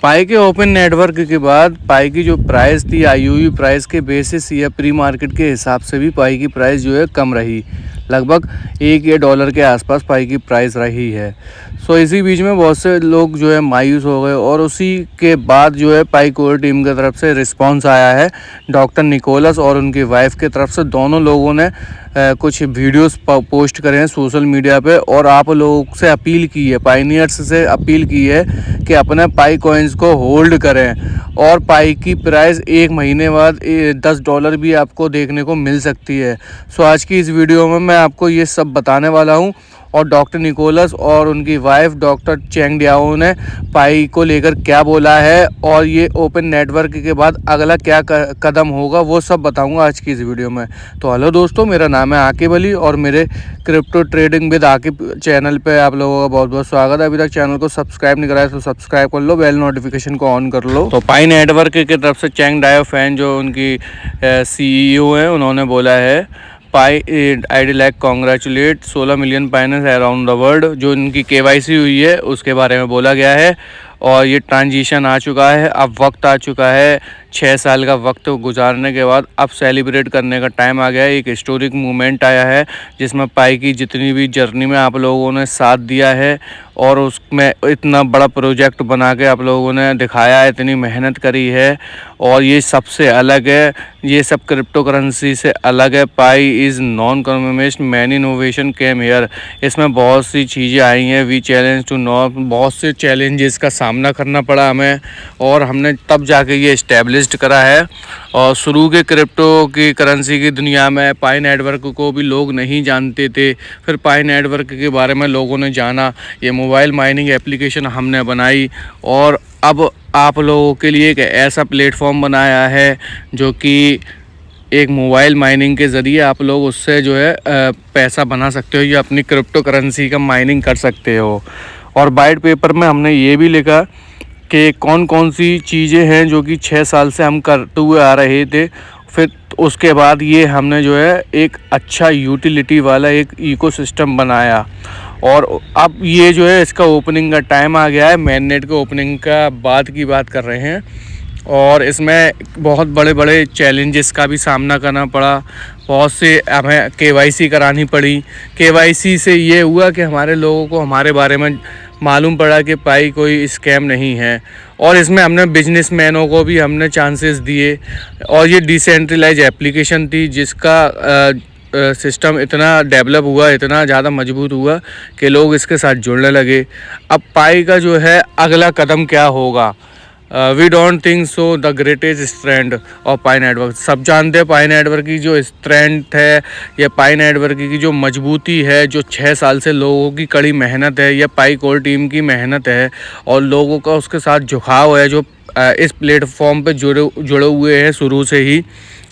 पाई के open network के बाद पाई की जो प्राइस थी आईओयू प्राइस के बेसिस या प्री मार्केट के हिसाब से भी पाई की प्राइस जो है कम रही। लगभग $1 के आसपास पाई की प्राइस रही है। सो इसी बीच में बहुत से लोग जो है मायूस हो गए और उसी के बाद जो है पाई कोर टीम की तरफ से रिस्पांस आया है डॉक्टर निकोलस और उनकी वाइफ की तरफ से। दोनों लोगों ने कुछ वीडियोस पोस्ट करे हैं सोशल मीडिया पे और आप लोगों से अपील की है, पाइनियर्स से अपील की है कि अपने पाई कॉइन्स को होल्ड करें और पाई की प्राइस एक महीने बाद $10 भी आपको देखने को मिल सकती है। सो आज की इस वीडियो में मैं आपको ये सब बताने वाला हूँ और डॉक्टर निकोलस और उनकी वाइफ डॉक्टर चेंग डियाओ ने पाई को लेकर क्या बोला है और ये ओपन नेटवर्क के बाद अगला क्या कदम होगा वो सब बताऊंगा आज की इस वीडियो में। तो हेलो दोस्तों, मेरा नाम है आकिब अली और मेरे crypto trading with Aqib channel पे आप लोगों का बहुत बहुत स्वागत है। अभी तक चैनल को सब्सक्राइब नहीं कराया तो सब्सक्राइब कर लो, बेल नोटिफिकेशन को ऑन कर लो। तो पाई नेटवर्क की तरफ से चेंग डियाओ फैन जो उनकी CEO हैं, उन्होंने बोला है Pi I'd like congratulate 16 million pioneers around the world. जो इनकी KYC हुई है उसके बारे में बोला गया है और ये ट्रांजिशन आ चुका है। अब वक्त आ चुका है, 6 साल का वक्त गुजारने के बाद अब सेलिब्रेट करने का टाइम आ गया है। एक हिस्टोरिक मोमेंट आया है जिसमें पाई की जितनी भी जर्नी में आप लोगों ने साथ दिया है और उसमें इतना बड़ा प्रोजेक्ट बना के आप लोगों ने दिखाया है, इतनी मेहनत करी है और ये सबसे अलग है, ये सब क्रिप्टो करेंसी से अलग है। Pi is non confirmation man innovation came here. इसमें बहुत सी चीज़ें आई हैं, वी चैलेंज टू नो, बहुत से चैलेंजेस का सामना करना पड़ा हमें और हमने तब जाके ये इस्टेब्लिश्ड करा है। और शुरू के क्रिप्टो की करेंसी की दुनिया में पाई नेटवर्क को भी लोग नहीं जानते थे, फिर पाई नेटवर्क के बारे में लोगों ने जाना, ये मोबाइल माइनिंग एप्लीकेशन हमने बनाई और अब आप लोगों के लिए एक ऐसा प्लेटफॉर्म बनाया है जो कि एक मोबाइल माइनिंग के ज़रिए आप लोग उससे जो है पैसा बना सकते हो या अपनी क्रिप्टो करेंसी का माइनिंग कर सकते हो। और वाइट पेपर में हमने ये भी लिखा कि कौन कौन सी चीज़ें हैं जो कि 6 साल से हम करते हुए आ रहे थे। फिर उसके बाद ये हमने जो है एक अच्छा यूटिलिटी वाला एक इकोसिस्टम बनाया और अब ये जो है इसका ओपनिंग का टाइम आ गया है। मेननेट के ओपनिंग का बाद की बात कर रहे हैं और इसमें बहुत बड़े बड़े चैलेंजेस का भी सामना करना पड़ा। बहुत से हमें KYC करानी पड़ी। KYC से ये हुआ कि हमारे लोगों को हमारे बारे में मालूम पड़ा कि पाई कोई स्कैम नहीं है और इसमें हमने बिजनेसमैनों को भी हमने चांसेस दिए और ये डिसेंट्रलाइज एप्लीकेशन थी जिसका सिस्टम इतना डेवलप हुआ, इतना ज़्यादा मजबूत हुआ कि लोग इसके साथ जुड़ने लगे। अब पाई का जो है अगला कदम क्या होगा, we don't think so the greatest strength of Pi network. सब जानते हैं पाई नेटवर्क की जो स्ट्रेंथ है या पाई नेटवर्क की जो मजबूती है, जो 6 साल से लोगों की कड़ी मेहनत है या पाई कोर टीम की मेहनत है और लोगों का उसके साथ झुकाव है जो इस प्लेटफॉर्म पे जुड़े हुए हैं शुरू से ही।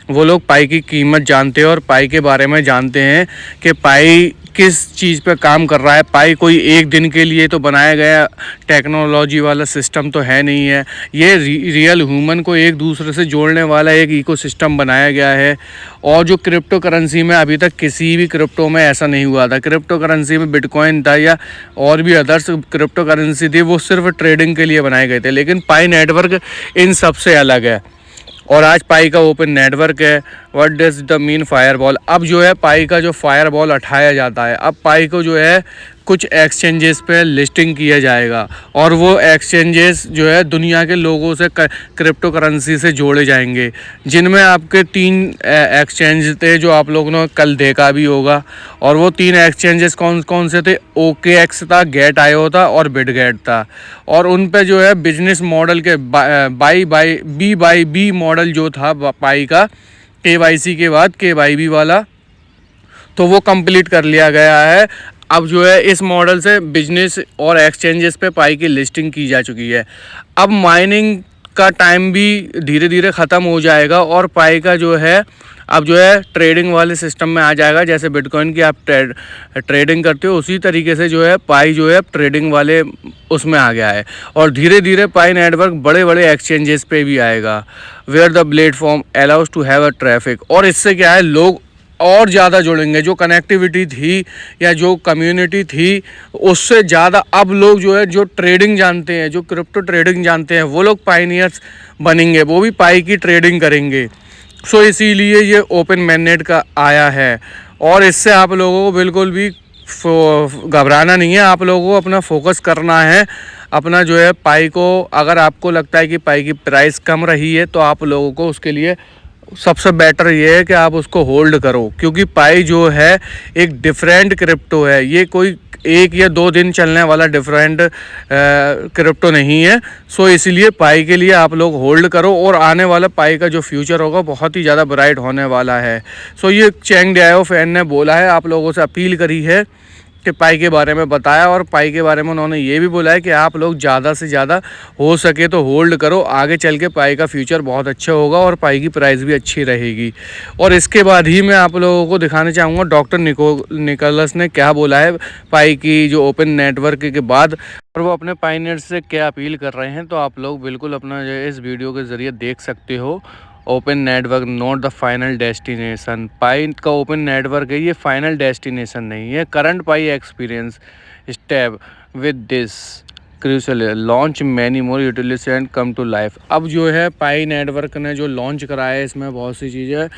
वो लोग पाई की कीमत जानते हैं और पाई के बारे में जानते हैं कि पाई किस चीज़ पे काम कर रहा है। पाई कोई एक दिन के लिए तो बनाया गया टेक्नोलॉजी वाला सिस्टम तो है नहीं है, ये रियल ह्यूमन को एक दूसरे से जोड़ने वाला एक इकोसिस्टम बनाया गया है। और जो क्रिप्टो करेंसी में अभी तक किसी भी क्रिप्टो में ऐसा नहीं हुआ था। क्रिप्टो करेंसी में बिटकॉइन था या और भी अदर्स क्रिप्टो करेंसी थी, वो सिर्फ ट्रेडिंग के लिए बनाए गए थे, लेकिन पाई नेटवर्क इन सब से अलग है और आज पाई का ओपन नेटवर्क है। What does the mean fireball. अब जो है पाई का जो फायरबॉल उठाया जाता है, अब पाई को जो है कुछ एक्सचेंजेस पे लिस्टिंग किया जाएगा और वो एक्सचेंजेस जो है दुनिया के लोगों से क्रिप्टो करेंसी से जोड़े जाएंगे, जिनमें आपके 3 एक्सचेंज थे जो आप लोगों ने कल देखा भी होगा। और वो 3 एक्सचेंजेस कौन कौन से थे, OKX था, Gate.io था और Bitget था। और उन पे जो है बिजनेस मॉडल के बाई बी मॉडल जो था पाई का KYC के बाद KYB वाला, तो वो कंप्लीट कर लिया गया है। अब जो है इस मॉडल से बिजनेस और एक्सचेंजेस पे पाई की लिस्टिंग की जा चुकी है। अब माइनिंग का टाइम भी धीरे धीरे ख़त्म हो जाएगा और पाई का जो है अब जो है ट्रेडिंग वाले सिस्टम में आ जाएगा। जैसे बिटकॉइन की आप ट्रेडिंग करते हो उसी तरीके से जो है पाई जो है ट्रेडिंग वाले उसमें आ गया है और धीरे धीरे पाई नेटवर्क बड़े बड़े एक्सचेंजेस पे भी आएगा where the platform allows to have a traffic. और इससे क्या है, लोग और ज़्यादा जुड़ेंगे। जो कनेक्टिविटी थी या जो कम्युनिटी थी उससे ज़्यादा अब लोग जो है, जो ट्रेडिंग जानते हैं, जो क्रिप्टो ट्रेडिंग जानते हैं, वो लोग पायनियर्स बनेंगे, वो भी पाई की ट्रेडिंग करेंगे। सो इसीलिए ये ओपन मैननेट का आया है और इससे आप लोगों को बिल्कुल भी घबराना नहीं है। आप लोगों को अपना फोकस करना है, अपना जो है पाई को, अगर आपको लगता है कि पाई की प्राइस कम रही है तो आप लोगों को उसके लिए सबसे बेटर ये है कि आप उसको होल्ड करो, क्योंकि पाई जो है एक डिफरेंट क्रिप्टो है। ये कोई 1 या 2 दिन चलने वाला डिफरेंट क्रिप्टो नहीं है। सो इसलिए पाई के लिए आप लोग होल्ड करो और आने वाला पाई का जो फ्यूचर होगा बहुत ही ज़्यादा ब्राइट होने वाला है। सो ये चैंग डियाओ फैन ने बोला है, आप लोगों से अपील करी है कि पाई के बारे में बताया, और पाई के बारे में उन्होंने ये भी बोला है कि आप लोग ज़्यादा से ज़्यादा हो सके तो होल्ड करो। आगे चल के पाई का फ्यूचर बहुत अच्छा होगा और पाई की प्राइस भी अच्छी रहेगी। और इसके बाद ही मैं आप लोगों को दिखाना चाहूँगा डॉक्टर निकोलस ने क्या बोला है पाई की जो ओपन नेटवर्क के बाद, और वो अपने पायनियर्स से क्या अपील कर रहे हैं। तो आप लोग बिल्कुल अपना जो है इस वीडियो के ज़रिए देख सकते हो। Open network not the final destination. Pi का ओपन नेटवर्क है, ये फाइनल डेस्टिनेशन नहीं है। Current Pi experience step with this crucial launch many more utilities and come to life. अब जो है पाई नेटवर्क ने जो लॉन्च कराया है, इसमें बहुत सी चीज़ें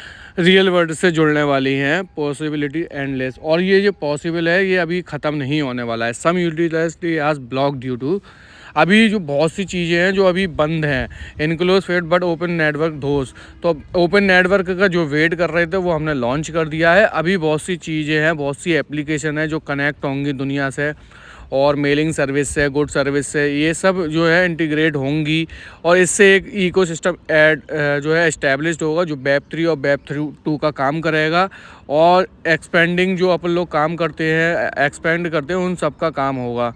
रियल वर्ल्ड से जुड़ने वाली हैं, पॉसिबिलिटी एंडलेस। और ये जो पॉसिबल है ये अभी ख़त्म नहीं होने वाला है। सम यूटिलिटी आज ब्लॉक ड्यू टू, अभी जो बहुत सी चीज़ें हैं जो अभी बंद हैं, enclosed fed but open network those. तो ओपन नेटवर्क का जो वेट कर रहे थे वो हमने लॉन्च कर दिया है। अभी बहुत सी चीज़ें हैं, बहुत सी एप्लीकेशन है जो कनेक्ट होंगी दुनिया से, और मेलिंग सर्विस से, गुड सर्विस से, ये सब जो है इंटीग्रेट होंगी और इससे एक इकोसिस्टम जो है इस्टेब्लिश्ड होगा जो वेब 3 और वेब 2 का काम करेगा। और एक्सपेंडिंग जो अपन लोग काम करते हैं, एक्सपेंड करते हैं, उन सब का काम होगा।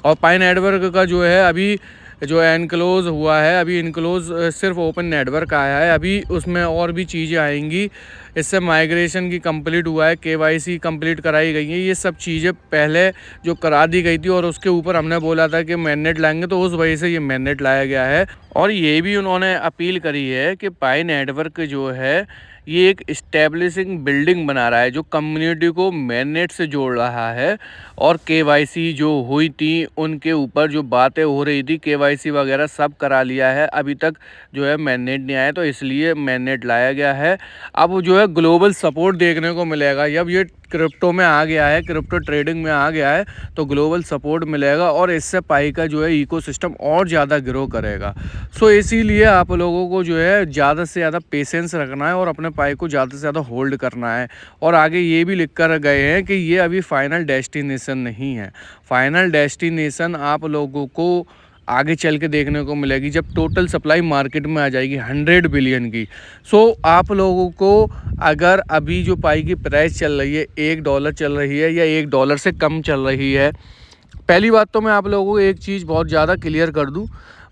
और पाई नेटवर्क का जो है अभी जो एनक्लोज हुआ है, अभी इनक्लोज सिर्फ ओपन नेटवर्क आया है, अभी उसमें और भी चीज़ें आएंगी। इससे माइग्रेशन की कंप्लीट हुआ है, KYC कंप्लीट कराई गई है, ये सब चीज़ें पहले जो करा दी गई थी और उसके ऊपर हमने बोला था कि मैननेट लाएंगे, तो उस वजह से ये मैननेट लाया गया है। और ये भी उन्होंने अपील करी है कि पाई नेटवर्क जो है ये एक इस्टेब्लिशिंग बिल्डिंग बना रहा है जो कम्युनिटी को मैननेट से जोड़ रहा है। और KYC जो हुई थी उनके ऊपर जो बातें हो रही थी, KYC वगैरह सब करा लिया है, अभी तक जो है मैननेट नहीं आया, तो इसलिए मैननेट लाया गया है। अब जो है ग्लोबल सपोर्ट देखने को मिलेगा। जब ये क्रिप्टो में आ गया है, क्रिप्टो ट्रेडिंग में आ गया है, तो ग्लोबल सपोर्ट मिलेगा और इससे पाई का जो है इकोसिस्टम और ज़्यादा ग्रो करेगा। सो इसीलिए आप लोगों को जो है ज़्यादा से ज़्यादा पेशेंस रखना है और अपने पाई को ज़्यादा से ज़्यादा होल्ड करना है। और आगे ये भी लिख कर गए हैं कि ये अभी फाइनल डेस्टिनेशन नहीं है। फाइनल डेस्टिनेशन आप लोगों को आगे चल के देखने को मिलेगी जब टोटल सप्लाई मार्केट में आ जाएगी 100 बिलियन की। सो आप लोगों को अगर अभी जो पाई की प्राइस चल रही है $1 चल रही है या $1 से कम चल रही है, पहली बात तो मैं आप लोगों को एक चीज़ बहुत ज़्यादा क्लियर कर दूं,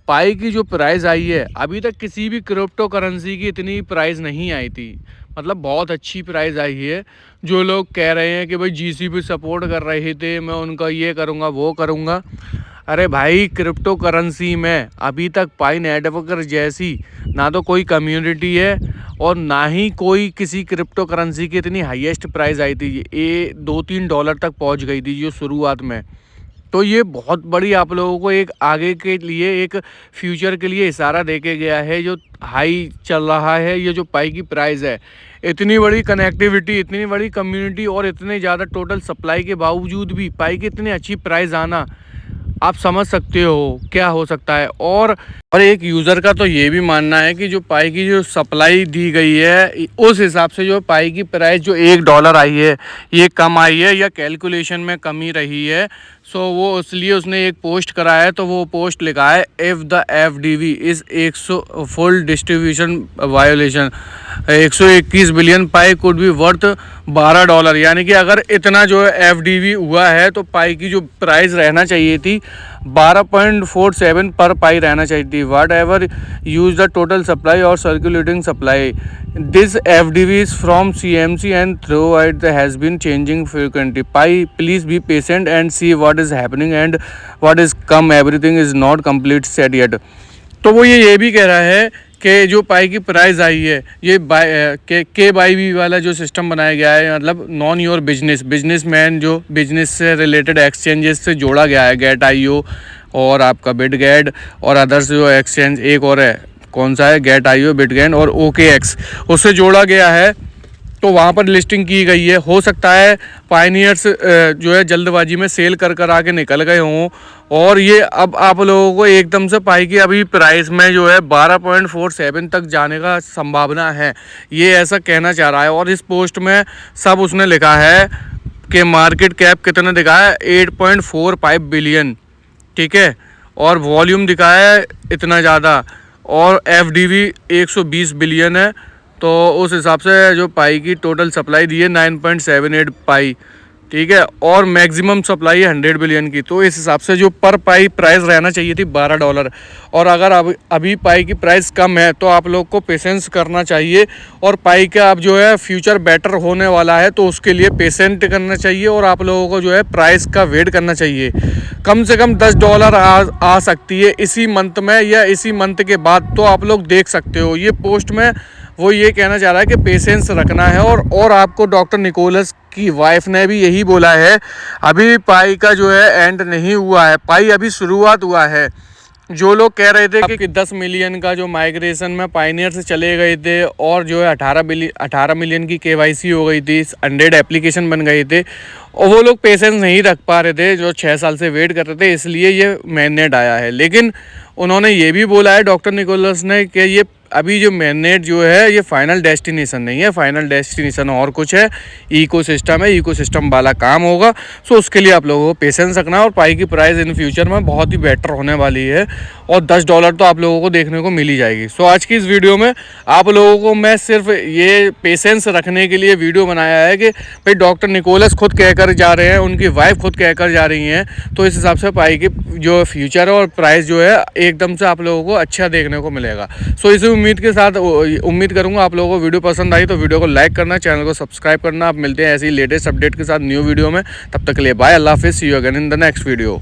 पाई की जो प्राइस आई है अभी तक किसी भी क्रिप्टो करेंसी की इतनी प्राइस नहीं आई थी। मतलब बहुत अच्छी प्राइस आई है। जो लोग कह रहे हैं कि भाई GCP सपोर्ट कर रहे थे, मैं उनका ये करूँगा वो करूँगा, अरे भाई क्रिप्टो करेंसी में अभी तक पाई नेटवर्क जैसी ना तो कोई कम्युनिटी है और ना ही कोई किसी क्रिप्टो करेंसी की इतनी हाईएस्ट प्राइस आई थी। ये $2-3 तक पहुंच गई थी जो शुरुआत में। तो ये बहुत बड़ी आप लोगों को एक आगे के लिए, एक फ्यूचर के लिए इशारा देके गया है। जो हाई चल रहा है ये जो पाई की प्राइस है, इतनी बड़ी कनेक्टिविटी, इतनी बड़ी कम्युनिटी और इतने ज़्यादा टोटल सप्लाई के बावजूद भी पाई की इतनी अच्छी प्राइस आना, आप समझ सकते हो क्या हो सकता है। और एक यूज़र का तो ये भी मानना है कि जो पाई की जो सप्लाई दी गई है उस हिसाब से जो पाई की प्राइस जो $1 आई है ये कम आई है या कैलकुलेशन में कमी रही है। सो वो इसलिए उसने एक पोस्ट करा है, तो वो पोस्ट लिखा है if the FDV is 100 full distribution violation 121 billion pi could be worth $12। यानी कि अगर इतना जो है FDV हुआ है तो पाई की जो प्राइस रहना चाहिए थी 12.47 पर पाई रहना चाहिए थी। Whatever use the total supply और circulating supply, this FDV is from CMC and throughout has been changing frequently. Pi, please be patient and see what is happening and what is come. Everything is not complete set yet. तो वो ये भी कह रहा है के जो पाई की प्राइस आई है ये के बाई वी वाला जो सिस्टम बनाया गया है, मतलब नॉन योर बिजनेसमैन जो बिजनेस से रिलेटेड एक्सचेंजेस से जोड़ा गया है, गेट IO और आपका बिटगेट और अदर्स जो एक्सचेंज एक और है, कौन सा है, गेट IO, बिटगेट और OKX, उससे जोड़ा गया है। तो वहाँ पर लिस्टिंग की गई है। हो सकता है पायनियर्स जो है जल्दबाजी में सेल कर आके निकल गए हों और ये अब आप लोगों को एकदम से पाई की अभी प्राइस में जो है 12.47 तक जाने का संभावना है, ये ऐसा कहना चाह रहा है। और इस पोस्ट में सब उसने लिखा है कि मार्केट कैप कितना दिखा है, 8.45 बिलियन, ठीक है, और वॉल्यूम दिखा है इतना ज़्यादा, और FDV 120 बिलियन है। तो उस हिसाब से जो पाई की टोटल सप्लाई दी है 9.78 पाई, ठीक है, और मैक्सिमम सप्लाई है 100 बिलियन की। तो इस हिसाब से जो पर पाई प्राइस रहना चाहिए थी $12, और अगर अभी पाई की प्राइस कम है तो आप लोग को पेशेंस करना चाहिए, और पाई का अब जो है फ्यूचर बेटर होने वाला है तो उसके लिए पेशेंट करना चाहिए, और आप लोगों को जो है प्राइस का वेट करना चाहिए। कम से कम $10 आ सकती है इसी मंथ में या इसी मंथ के बाद, तो आप लोग देख सकते हो। ये पोस्ट में वो ये कहना चाह रहा है कि पेशेंस रखना है, और आपको डॉक्टर निकोलस की वाइफ ने भी यही बोला है, अभी पाई का जो है एंड नहीं हुआ है, पाई अभी शुरुआत हुआ है। जो लोग कह रहे थे कि 10 मिलियन का जो माइग्रेशन में पायनियर से चले गए थे और जो है 18 मिलियन की KYC हो गई थी, 100 एप्लीकेशन बन गए थे, और वो लोग पेशेंस नहीं रख पा रहे थे जो 6 साल से वेट कर रहे थे, इसलिए ये मैंडेट आया है। लेकिन उन्होंने ये भी बोला है डॉक्टर निकोलस ने कि ये अभी जो मैंडेट जो है ये फाइनल डेस्टिनेशन नहीं है, फाइनल डेस्टिनेशन और कुछ है, इकोसिस्टम है, इकोसिस्टम वाला काम होगा। सो उसके लिए आप लोगों को पेशेंस रखना है, और पाई की प्राइस इन फ्यूचर में बहुत ही बेटर होने वाली है, और $10 तो आप लोगों को देखने को मिल ही जाएगी। सो आज की इस वीडियो में आप लोगों को मैं सिर्फ ये पेशेंस रखने के लिए वीडियो बनाया है कि भाई डॉक्टर निकोलस खुद कहकर जा रहे हैं, उनकी वाइफ खुद कहकर जा रही हैं, तो इस हिसाब से पाई की जो फ्यूचर है और प्राइस जो है एकदम से आप लोगों को अच्छा देखने को मिलेगा। सो इसी उम्मीद के साथ उम्मीद करूंगा आप लोगों को वीडियो पसंद आई तो वीडियो को लाइक करना, चैनल को सब्सक्राइब करना। आप मिलते हैं ऐसी लेटेस्ट अपडेट के साथ न्यू वीडियो में, तब तक के लिए बाय, अल्लाह हाफिज़, see you again in the next video.